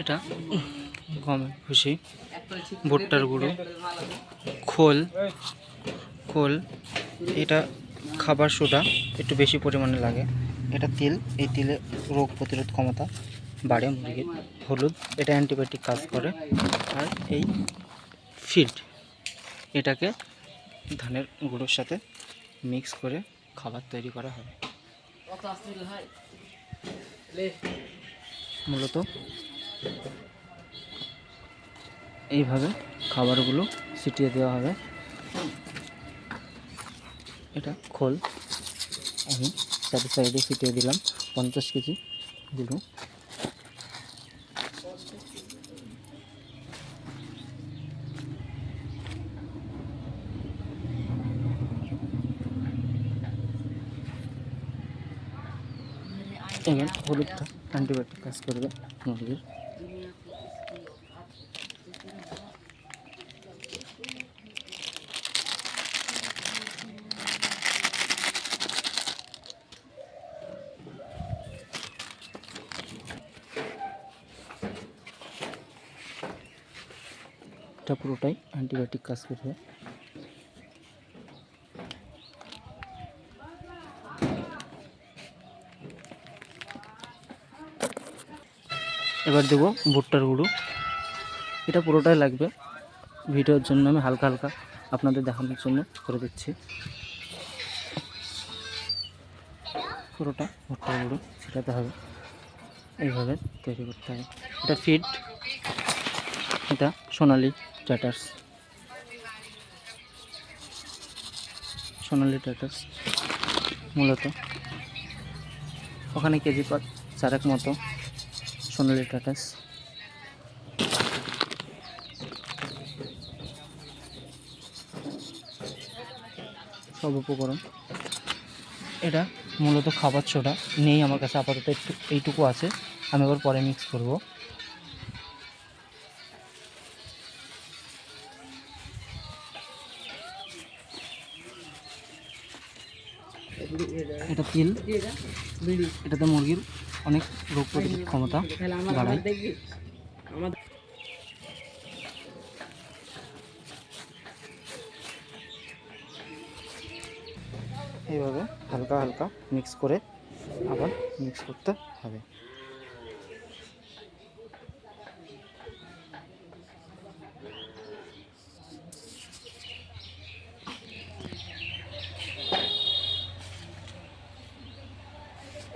এটা গমের ভুসি, ভুট্টার গুঁড়ো, খোল খোল এটা খাবার সোডা একটু বেশি পরিমাণে লাগে। এটা তেল, এই তেলে রোগ প্রতিরোধ ক্ষমতা বাড়ে মুরগির। হলুদ, এটা অ্যান্টিবায়োটিক কাজ করে। আর এই ফিড, এটাকে ধানের গুঁড়োর সাথে মিক্স করে খাবার তৈরি করা হয়। মূলত এইভাবে খাবারগুলো ছিটিয়ে দেওয়া হবে। এটা খোল আমি চারি সাইডে ছিটিয়ে দিলাম 50 কেজি দিল। এবার হলুদটা অ্যান্টিবায়োটিক কাজ করবে মুরগির। এটা পুরোটাই অ্যান্টিবায়োটিক কাজ করবে। এবার দেবো ভুট্টার গুঁড়ো, এটা পুরোটাই লাগবে। ভিডিওর জন্য আমি হালকা হালকা আপনাদের দেখানোর জন্য করে দিচ্ছি। পুরোটা ভুট্টার গুঁড়ো ছিটাতে হবে, এইভাবে তৈরি করতে হবে। এটা ফিড, এটা সোনালি ট্যাটার্স, সোনালি ট্যাটার্স মূলত ওখানে কেজি 4 মতো সোনালি ট্যাটার্স। সব উপকরণ, এটা মূলত খাবার সোডা নেই আমার কাছে আপাতত, একটু এইটুকু আছে, আমি আবার পরে মিক্স করব। এটা তেল, এটাতে মুরগির অনেক রোগ প্রতিরোধ ক্ষমতা বাড়ায়। এইভাবে হালকা হালকা মিক্স করে আবার মিক্স করতে হবে।